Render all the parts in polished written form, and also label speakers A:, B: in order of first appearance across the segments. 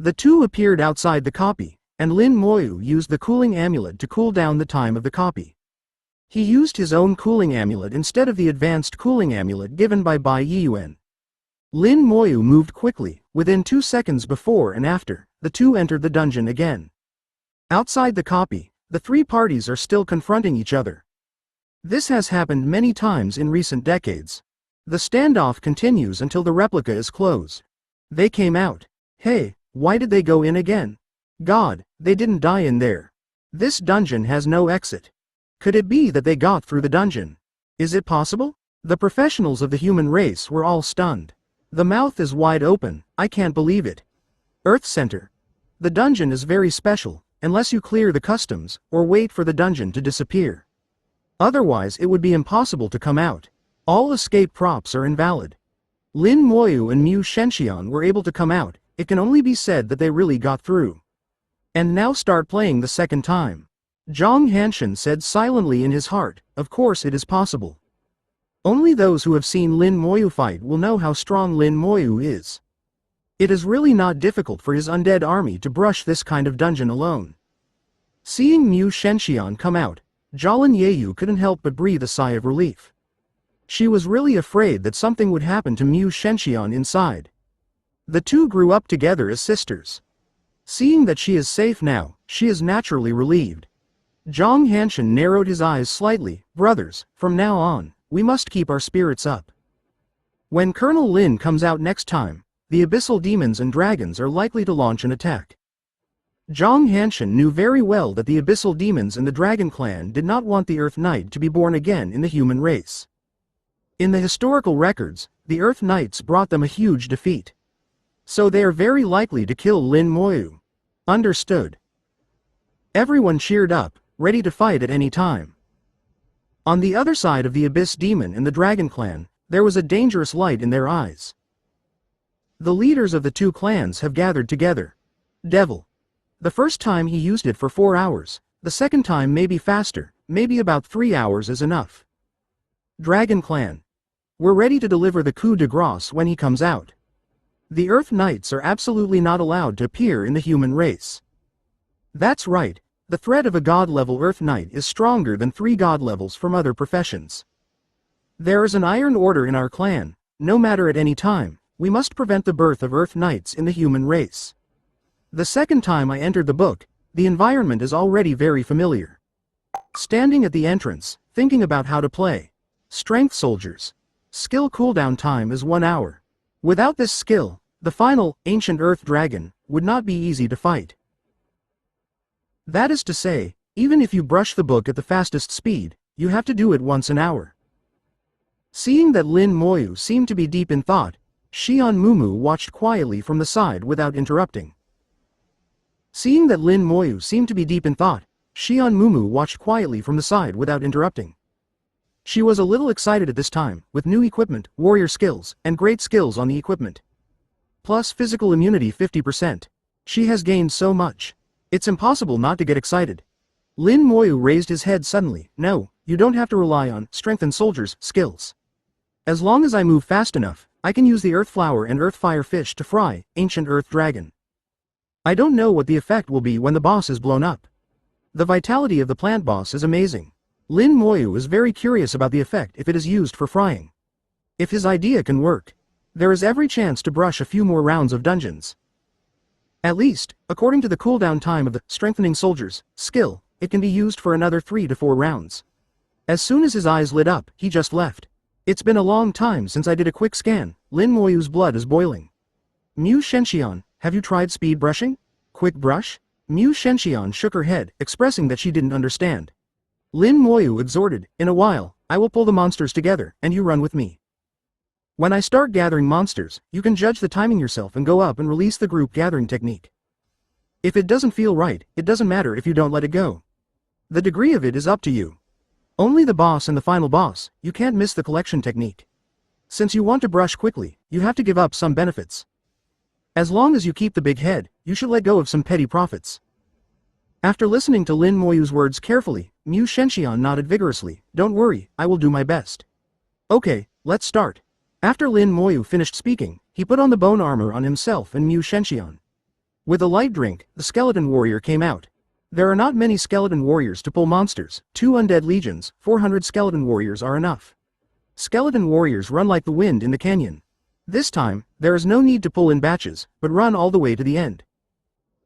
A: The two appeared outside the copy, and Lin Moyu used the cooling amulet to cool down the time of the copy. He used his own cooling amulet instead of the advanced cooling amulet given by Bai Yiyuan. Lin Moyu moved quickly. Within 2 seconds before and after, the two entered the dungeon again. Outside the copy, the three parties are still confronting each other. This has happened many times in recent decades. The standoff continues until the replica is closed. They came out. Hey, why did they go in again? God, they didn't die in there. This dungeon has no exit. Could it be that they got through the dungeon? Is it possible? The professionals of the human race were all stunned. The mouth is wide open. I can't believe it. Earth Center. The dungeon is very special, unless you clear the customs, or wait for the dungeon to disappear. Otherwise it would be impossible to come out. All escape props are invalid. Lin Moyu and Mu Shenxian were able to come out. It can only be said that they really got through. And now start playing the second time. Zhang Hanshan said silently in his heart, of course it is possible. Only those who have seen Lin Moyu fight will know how strong Lin Moyu is. It is really not difficult for his undead army to brush this kind of dungeon alone. Seeing Mu Shenxian come out, Zhalin Yeyu couldn't help but breathe a sigh of relief. She was really afraid that something would happen to Mu Shenxian inside. The two grew up together as sisters. Seeing that she is safe now, she is naturally relieved. Zhang Hanshan narrowed his eyes slightly. Brothers, from now on, we must keep our spirits up. When Colonel Lin comes out next time, the abyssal demons and dragons are likely to launch an attack. Zhang Hanshan knew very well that the abyssal demons and the dragon clan did not want the Earth Knight to be born again in the human race. In the historical records, the Earth Knights brought them a huge defeat. So they are very likely to kill Lin Moyu. Understood. Everyone cheered up, ready to fight at any time. On the other side of the Abyss Demon and the Dragon Clan, there was a dangerous light in their eyes. The leaders of the two clans have gathered together. Devil. The first time he used it for 4 hours, the second time maybe faster, maybe about 3 hours is enough. Dragon Clan. We're ready to deliver the coup de grace when he comes out. The Earth Knights are absolutely not allowed to appear in the human race. That's right. The threat of a god-level Earth Knight is stronger than 3 god levels from other professions. There is an iron order in our clan. No matter at any time, we must prevent the birth of Earth Knights in the human race. The second time I entered the book, the environment is already very familiar. Standing at the entrance, thinking about how to play. Strength soldiers. Skill cooldown time is 1 hour. Without this skill, the final, Ancient Earth Dragon, would not be easy to fight. That is to say, even if you brush the book at the fastest speed, you have to do it once an hour. Seeing that Lin Moyu seemed to be deep in thought, Xian Mumu watched quietly from the side without interrupting. Seeing that Lin Moyu seemed to be deep in thought, Xian Mumu watched quietly from the side without interrupting. She was a little excited at this time, with new equipment, warrior skills, and great skills on the equipment. Plus physical immunity 50%. She has gained so much. It's impossible not to get excited. Lin Moyu raised his head suddenly. No, you don't have to rely on strengthened soldiers' skills. As long as I move fast enough, I can use the Earth Flower and Earth Fire Fish to fry Ancient Earth Dragon. I don't know what the effect will be when the boss is blown up. The vitality of the plant boss is amazing. Lin Moyu is very curious about the effect if it is used for frying. If his idea can work, there is every chance to brush a few more rounds of dungeons. At least, according to the cooldown time of the Strengthening Soldiers skill, it can be used for another 3 to 4 rounds. As soon as his eyes lit up, he just left. It's been a long time since I did a quick scan. Lin Moyu's blood is boiling. Mu Shenxian, have you tried speed brushing? Quick brush? Mu Shenxian shook her head, expressing that she didn't understand. Lin Moyu exhorted, in a while, I will pull the monsters together, and you run with me. When I start gathering monsters, you can judge the timing yourself and go up and release the group gathering technique. If it doesn't feel right, it doesn't matter if you don't let it go. The degree of it is up to you. Only the boss and the final boss, you can't miss the collection technique. Since you want to brush quickly, you have to give up some benefits. As long as you keep the big head, you should let go of some petty profits. After listening to Lin Moyu's words carefully, Mu Shenxian nodded vigorously. Don't worry, I will do my best. Okay, let's start. After Lin Moyu finished speaking, he put on the bone armor on himself and Mu Shenxian. With a light drink, the skeleton warrior came out. There are not many skeleton warriors to pull monsters, 2 undead legions, 400 skeleton warriors are enough. Skeleton warriors run like the wind in the canyon. This time, there is no need to pull in batches, but run all the way to the end.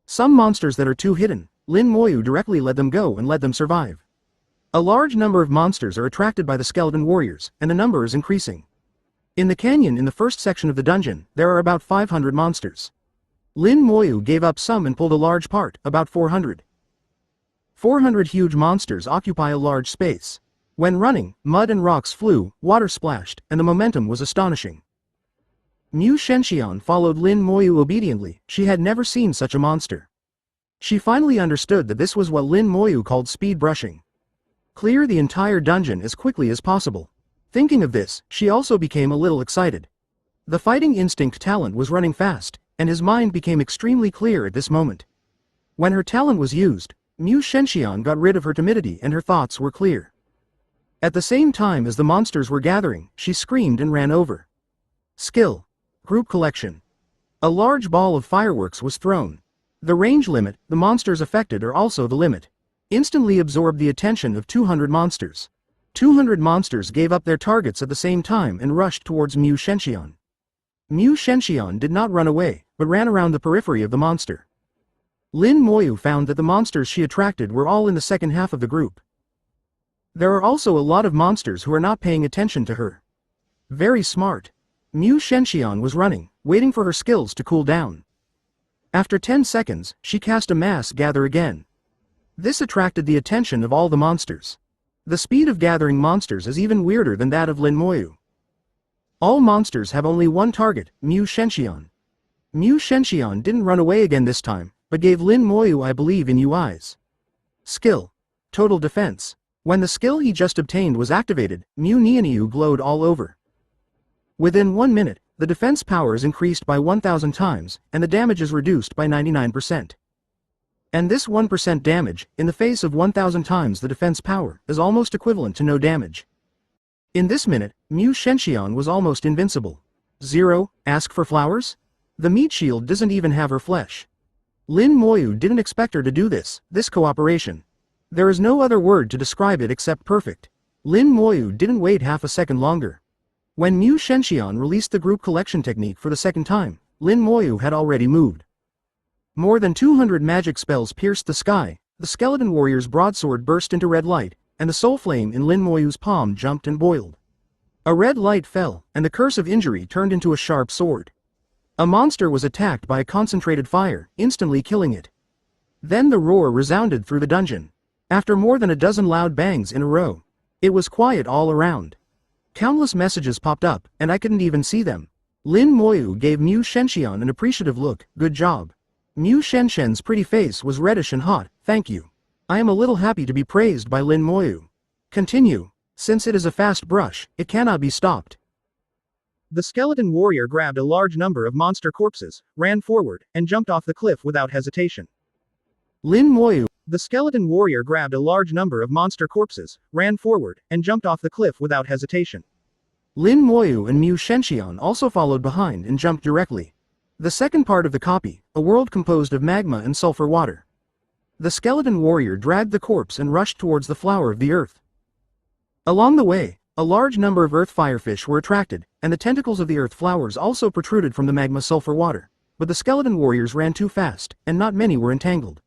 A: Some monsters that are too hidden, Lin Moyu directly let them go and let them survive. A large number of monsters are attracted by the skeleton warriors, and the number is increasing. In the canyon in the first section of the dungeon, there are about 500 monsters. Lin Moyu gave up some and pulled a large part, about 400. 400 huge monsters occupy a large space. When running, mud and rocks flew, water splashed, and the momentum was astonishing. Mu Shenxian followed Lin Moyu obediently, she had never seen such a monster. She finally understood that this was what Lin Moyu called speed brushing. Clear the entire dungeon as quickly as possible. Thinking of this, she also became a little excited. The fighting instinct talent was running fast, and his mind became extremely clear at this moment. When her talent was used, Mu Shenxian got rid of her timidity and her thoughts were clear. At the same time as the monsters were gathering, she screamed and ran over. Skill. Group collection. A large ball of fireworks was thrown. The range limit, the monsters affected are also the limit. Instantly absorbed the attention of 200 monsters. 200 monsters gave up their targets at the same time and rushed towards Mu Shenxian. Mu Shenxian did not run away, but ran around the periphery of the monster. Lin Moyu found that the monsters she attracted were all in the second half of the group. There are also a lot of monsters who are not paying attention to her. Very smart. Mu Shenxian was running, waiting for her skills to cool down. After 10 seconds, she cast a mass gather again. This attracted the attention of all the monsters. The speed of gathering monsters is even weirder than that of Lin Moyu. All monsters have only one target, Mu Shenxian. Mu Shenxian didn't run away again this time, but gave Lin Moyu I believe in you eyes. Skill. Total defense. When the skill he just obtained was activated, Mu Nianiu glowed all over. Within 1 minute, the defense power is increased by 1000 times, and the damage is reduced by 99%. And this 1% damage, in the face of 1000 times the defense power, is almost equivalent to no damage. In this minute, Mu Shenxian was almost invincible. 0. Ask for flowers? The meat shield doesn't even have her flesh. Lin Moyu didn't expect her to do this cooperation. There is no other word to describe it except perfect. Lin Moyu didn't wait half a second longer. When Mu Shenxian released the group collection technique for the second time, Lin Moyu had already moved. More than 200 magic spells pierced the sky, the skeleton warrior's broadsword burst into red light, and the soul flame in Lin Moyu's palm jumped and boiled. A red light fell, and the curse of injury turned into a sharp sword. A monster was attacked by a concentrated fire, instantly killing it. Then the roar resounded through the dungeon. After more than a dozen loud bangs in a row, it was quiet all around. Countless messages popped up, and I couldn't even see them. Lin Moyu gave Mu Shenxian an appreciative look, good job. Mu Shenxian's pretty face was reddish and hot, thank you. I am a little happy to be praised by Lin Moyu. Continue. Since it is a fast brush, it cannot be stopped. The skeleton warrior grabbed a large number of monster corpses, ran forward, and jumped off the cliff without hesitation. Lin Moyu. The skeleton warrior grabbed a large number of monster corpses, ran forward, and jumped off the cliff without hesitation. Lin Moyu and Mu Shenxian also followed behind and jumped directly. The second part of the copy, a world composed of magma and sulfur water. The skeleton warrior dragged the corpse and rushed towards the flower of the earth. Along the way, a large number of earth firefish were attracted, and the tentacles of the earth flowers also protruded from the magma sulfur water. But the skeleton warriors ran too fast, and not many were entangled.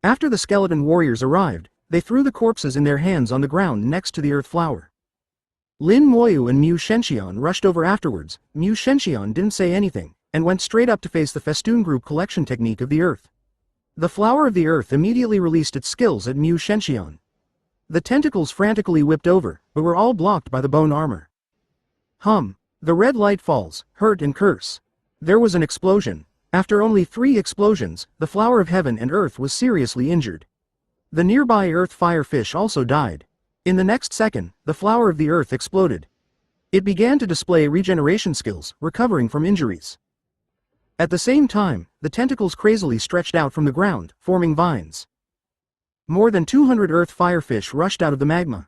A: After the skeleton warriors arrived, they threw the corpses in their hands on the ground next to the earth flower. Lin Moyu and Mu Shenxian rushed over afterwards. Mu Shenxian didn't say anything, and went straight up to face the festoon group collection technique of the earth. The flower of the earth immediately released its skills at Mu Shenxian. The tentacles frantically whipped over, but were all blocked by the bone armor. The red light falls, hurt and curse. There was an explosion. After only 3 explosions, the flower of heaven and earth was seriously injured. The nearby earth firefish also died. In the next second, the flower of the earth exploded. It began to display regeneration skills, recovering from injuries. At the same time, the tentacles crazily stretched out from the ground, forming vines. More than 200 earth firefish rushed out of the magma.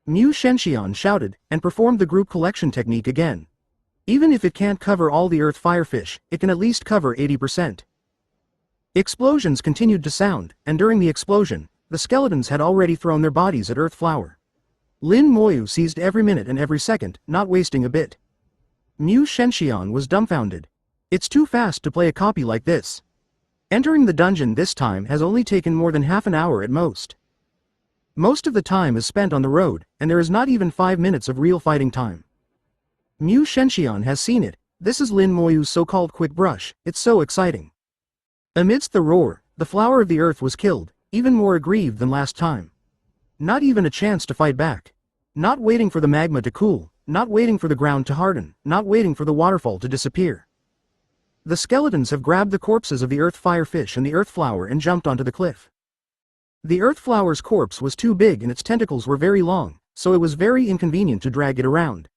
A: Mu Shenxian shouted, and performed the group collection technique again. Even if it can't cover all the earth firefish, it can at least cover 80%. Explosions continued to sound, and during the explosion, the skeletons had already thrown their bodies at Earth Flower. Lin Moyu seized every minute and every second, not wasting a bit. Mu Shenxian was dumbfounded. It's too fast to play a copy like this. Entering the dungeon this time has only taken more than half an hour at most. Most of the time is spent on the road, and there is not even 5 minutes of real fighting time. Mu Shenxian has seen it. This is Lin Moyu's so-called quick brush. It's so exciting. Amidst the roar, the flower of the earth was killed, even more aggrieved than last time. Not even a chance to fight back. Not waiting for the magma to cool, not waiting for the ground to harden, not waiting for the waterfall to disappear. The skeletons have grabbed the corpses of the earth fire fish and the earth flower and jumped onto the cliff. The earth flower's corpse was too big and its tentacles were very long, so it was very inconvenient to drag it around.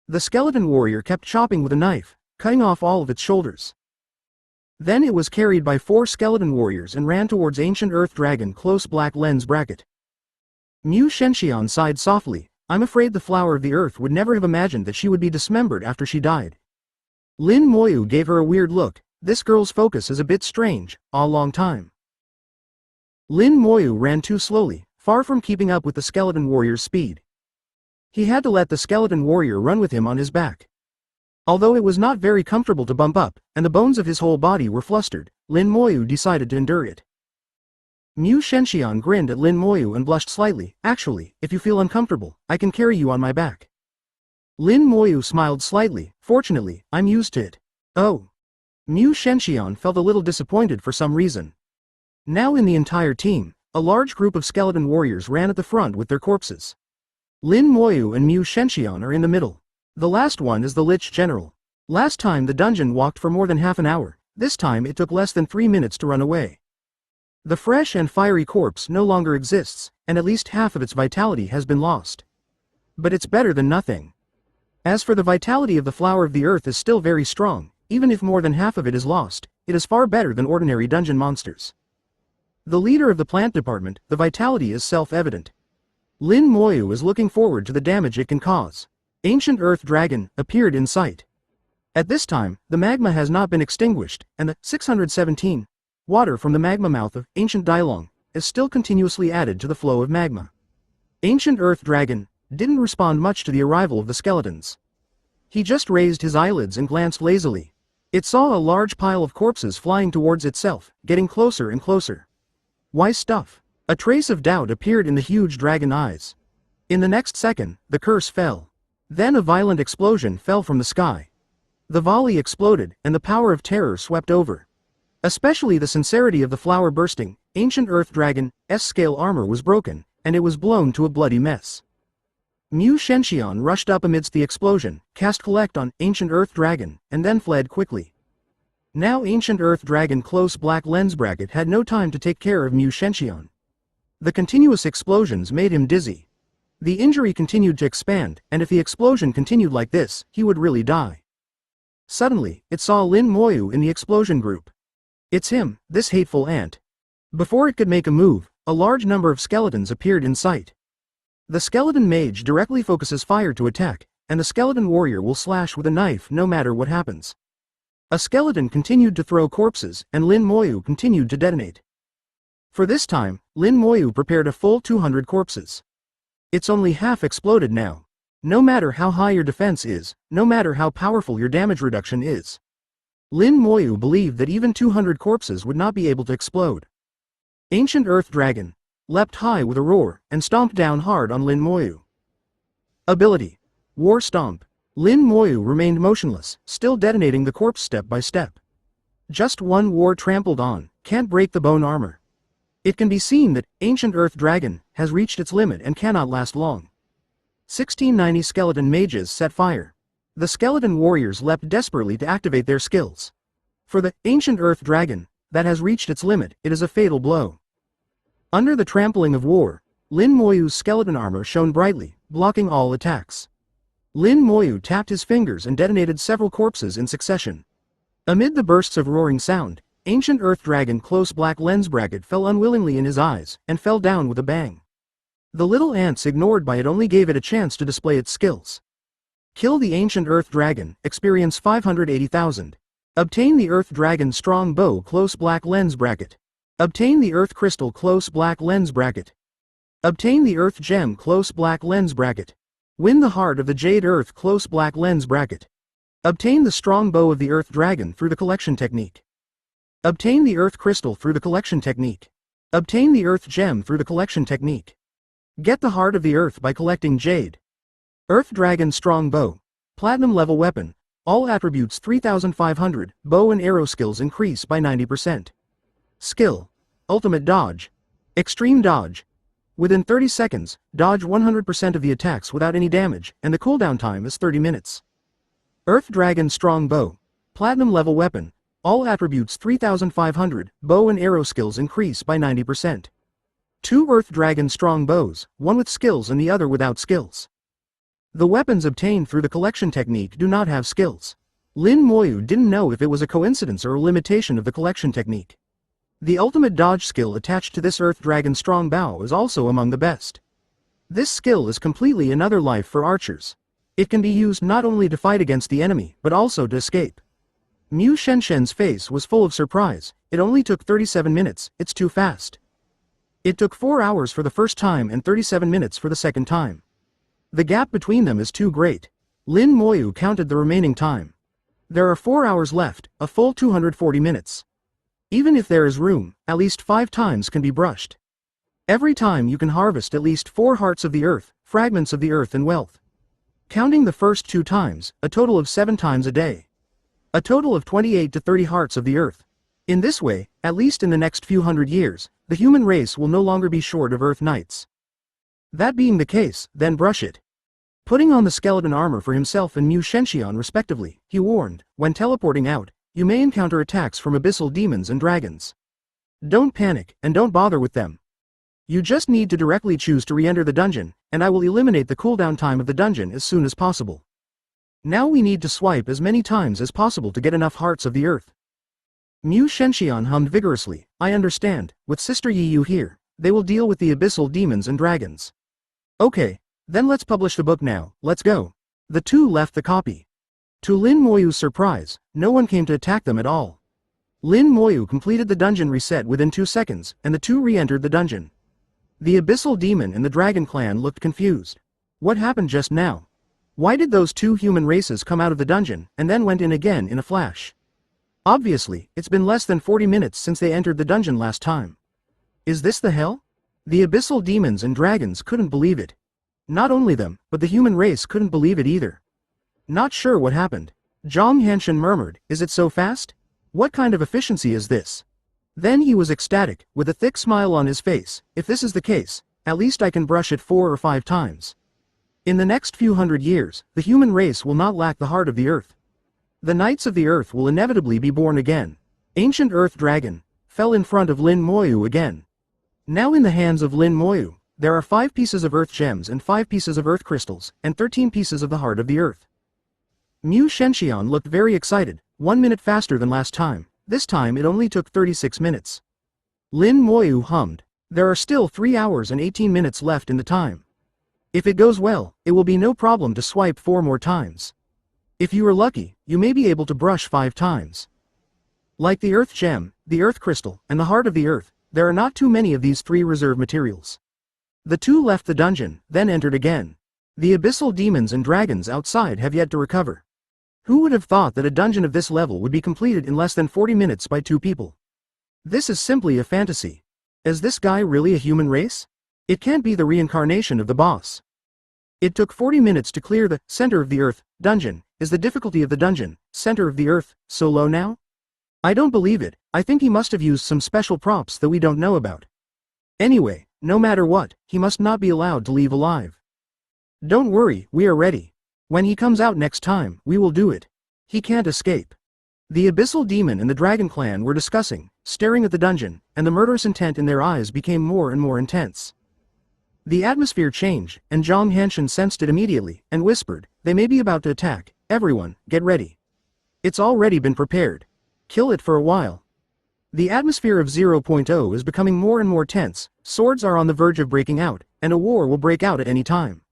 A: The skeleton warrior kept chopping with a knife, cutting off all of its shoulders. Then it was carried by 4 skeleton warriors and ran towards ancient earth dragon close black lens bracket. Mu Shenxian sighed softly. I'm afraid the flower of the earth would never have imagined that she would be dismembered after she died. Lin Moyu gave her a weird look. This girl's focus is a bit strange, a long time. Lin Moyu ran too slowly, far from keeping up with the skeleton warrior's speed. He had to let the skeleton warrior run with him on his back. Although it was not very comfortable to bump up, and the bones of his whole body were flustered, Lin Moyu decided to endure it. Mu Shenxian grinned at Lin Moyu and blushed slightly. Actually, if you feel uncomfortable, I can carry you on my back. Lin Moyu smiled slightly. Fortunately, I'm used to it. Oh. Mu Shenxian felt a little disappointed for some reason. Now in the entire team, a large group of skeleton warriors ran at the front with their corpses. Lin Moyu and Mu Shenxian are in the middle. The last one is the Lich General. Last time the dungeon walked for more than half an hour, this time it took less than 3 minutes to run away. The fresh and fiery corpse no longer exists, and at least half of its vitality has been lost. But it's better than nothing. As for the vitality of the flower of the earth is still very strong, even if more than half of it is lost, it is far better than ordinary dungeon monsters. The leader of the plant department, the vitality is self-evident. Lin Moyu is looking forward to the damage it can cause. Ancient Earth Dragon appeared in sight. At this time, the magma has not been extinguished, and the 617 water from the magma mouth of Ancient Dailong is still continuously added to the flow of magma. Ancient Earth Dragon didn't respond much to the arrival of the skeletons. He just raised his eyelids and glanced lazily. It saw a large pile of corpses flying towards itself, getting closer and closer. Why stuff? A trace of doubt appeared in the huge dragon eyes. In the next second, the curse fell. Then a violent explosion fell from the sky. The volley exploded, and the power of terror swept over. Especially the sincerity of the flower bursting, Ancient Earth Dragon's scale armor was broken, and it was blown to a bloody mess. Mu Shenxian rushed up amidst the explosion, cast Collect on Ancient Earth Dragon, and then fled quickly. Now Ancient Earth Dragon close black lens bracket had no time to take care of Mu Shenxian. The continuous explosions made him dizzy. The injury continued to expand, and if the explosion continued like this, he would really die. Suddenly, it saw Lin Moyu in the explosion group. It's him, this hateful ant. Before it could make a move, a large number of skeletons appeared in sight. The skeleton mage directly focuses fire to attack, and the skeleton warrior will slash with a knife no matter what happens. A skeleton continued to throw corpses, and Lin Moyu continued to detonate. For this time, Lin Moyu prepared a full 200 corpses. It's only half exploded now. No matter how high your defense is, no matter how powerful your damage reduction is. Lin Moyu believed that even 200 corpses would not be able to explode. Ancient Earth Dragon leapt high with a roar, and stomped down hard on Lin Moyu. Ability: War Stomp. Lin Moyu remained motionless, still detonating the corpse step by step. Just one war trampled on, can't break the bone armor. It can be seen that Ancient Earth Dragon has reached its limit and cannot last long. 1690 skeleton mages set fire. The skeleton warriors leapt desperately to activate their skills. For the Ancient Earth Dragon that has reached its limit, it is a fatal blow. Under the trampling of war, Lin Moyu's skeleton armor shone brightly, blocking all attacks. Lin Moyu tapped his fingers and detonated several corpses in succession. Amid the bursts of roaring sound, Ancient Earth Dragon close black lens bracket fell unwillingly in his eyes, and fell down with a bang. The little ants ignored by it only gave it a chance to display its skills. Kill the Ancient Earth Dragon, experience 580,000. Obtain the Earth Dragon Strong Bow Close Black Lens Bracket. Obtain the Earth Crystal Close Black Lens Bracket. Obtain the Earth Gem Close Black Lens Bracket. Win the Heart of the Jade Earth Close Black Lens Bracket. Obtain the Strong Bow of the Earth Dragon through the Collection Technique. Obtain the Earth Crystal through the Collection Technique. Obtain the Earth Gem through the Collection Technique. Get the Heart of the Earth by collecting Jade. Earth Dragon Strong Bow. Platinum level weapon. All attributes 3500, bow and arrow skills increase by 90%. Skill. Ultimate Dodge. Extreme Dodge. Within 30 seconds, dodge 100% of the attacks without any damage, and the cooldown time is 30 minutes. Earth Dragon Strong Bow. Platinum level weapon. All attributes 3500, bow and arrow skills increase by 90%. 2 Earth Dragon Strong Bows, one with skills and the other without skills. The weapons obtained through the Collection Technique do not have skills. Lin Moyu didn't know if it was a coincidence or a limitation of the Collection Technique. The ultimate dodge skill attached to this Earth Dragon Strong Bow is also among the best. This skill is completely another life for archers. It can be used not only to fight against the enemy, but also to escape. Mu Shenshen's face was full of surprise. It only took 37 minutes, it's too fast. It took 4 hours for the first time and 37 minutes for the second time. The gap between them is too great. Lin Moyu counted the remaining time. There are 4 hours left, a full 240 minutes. Even if there is room, at least 5 times can be brushed. Every time you can harvest at least 4 hearts of the earth, fragments of the earth and wealth. Counting the first 2 times, a total of 7 times a day. A total of 28 to 30 hearts of the earth. In this way, at least in the next few hundred years, the human race will no longer be short of earth knights. That being the case, then brush it. Putting on the skeleton armor for himself and Mu Shenshian respectively, he warned, when teleporting out, you may encounter attacks from abyssal demons and dragons. Don't panic, and don't bother with them. You just need to directly choose to re-enter the dungeon, and I will eliminate the cooldown time of the dungeon as soon as possible. Now we need to swipe as many times as possible to get enough hearts of the earth. Mu Shenshian hummed vigorously, I understand, with Sister Yiyu here, they will deal with the abyssal demons and dragons. Okay. Then let's publish the book now, let's go. The two left the copy. To Lin Moyu's surprise, no one came to attack them at all. Lin Moyu completed the dungeon reset within 2 seconds, and the two re-entered the dungeon. The abyssal demon and the dragon clan looked confused. What happened just now? Why did those 2 human races come out of the dungeon, and then went in again in a flash? Obviously, it's been less than 40 minutes since they entered the dungeon last time. Is this the hell? The abyssal demons and dragons couldn't believe it. Not only them, but the human race couldn't believe it either. Not sure what happened. Zhang Hanshan murmured, is it so fast? What kind of efficiency is this? Then he was ecstatic, with a thick smile on his face, if this is the case, at least I can brush it 4 or 5 times. In the next few hundred years, the human race will not lack the heart of the earth. The knights of the earth will inevitably be born again. Ancient Earth Dragon fell in front of Lin Moyu again. Now in the hands of Lin Moyu, there are 5 pieces of earth gems and 5 pieces of earth crystals, and 13 pieces of the heart of the earth. Mu Shenshian looked very excited, 1 minute faster than last time. This time it only took 36 minutes. Lin Moyu hummed. There are still 3 hours and 18 minutes left in the time. If it goes well, it will be no problem to swipe 4 more times. If you are lucky, you may be able to brush 5 times. Like the earth gem, the earth crystal, and the heart of the earth, there are not too many of these 3 reserve materials. The 2 left the dungeon, then entered again. The abyssal demons and dragons outside have yet to recover. Who would have thought that a dungeon of this level would be completed in less than 40 minutes by 2 people? This is simply a fantasy. Is this guy really a human race? It can't be the reincarnation of the boss. It took 40 minutes to clear the center of the earth dungeon. Is the difficulty of the dungeon, center of the earth, so low now? I don't believe it. I think he must have used some special props that we don't know about. Anyway, no matter what, he must not be allowed to leave alive. Don't worry, we are ready. When he comes out next time, we will do it. He can't escape. The abyssal demon and the dragon clan were discussing, staring at the dungeon, and the murderous intent in their eyes became more and more intense. The atmosphere changed, and Zhang Hanshan sensed it immediately, and whispered, they may be about to attack. Everyone, get ready. It's already been prepared. Kill it for a while. The atmosphere of 0.0 is becoming more and more tense, swords are on the verge of breaking out, and a war will break out at any time.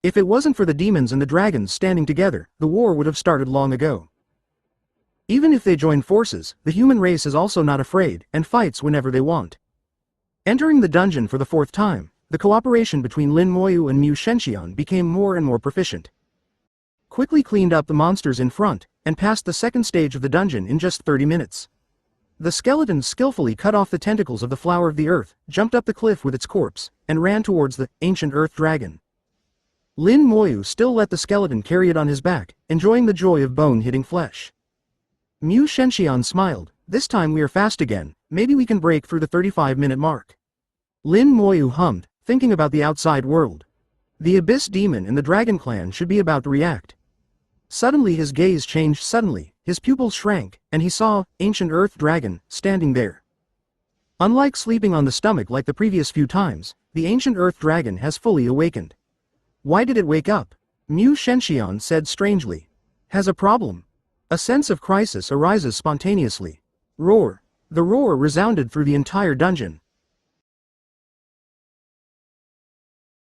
A: If it wasn't for the demons and the dragons standing together, the war would have started long ago. Even if they join forces, the human race is also not afraid, and fights whenever they want. Entering the dungeon for the 4th time, the cooperation between Lin Moyu and Mu Shenxian became more and more proficient. Quickly cleaned up the monsters in front, and passed the 2nd stage of the dungeon in just 30 minutes. The skeleton skillfully cut off the tentacles of the Flower of the Earth, jumped up the cliff with its corpse, and ran towards the ancient Earth Dragon. Lin Moyu still let the skeleton carry it on his back, enjoying the joy of bone hitting flesh. Mu Shenxian smiled. This time we are fast again, maybe we can break through the 35-minute mark. Lin Moyu hummed, thinking about the outside world. The Abyss Demon and the Dragon Clan should be about to react. Suddenly his gaze changed suddenly, his pupils shrank, and he saw Ancient Earth Dragon standing there. Unlike sleeping on the stomach like the previous few times, the Ancient Earth Dragon has fully awakened. Why did it wake up? Mu Shenxian said strangely. Has a problem. A sense of crisis arises spontaneously. Roar. The roar resounded through the entire dungeon.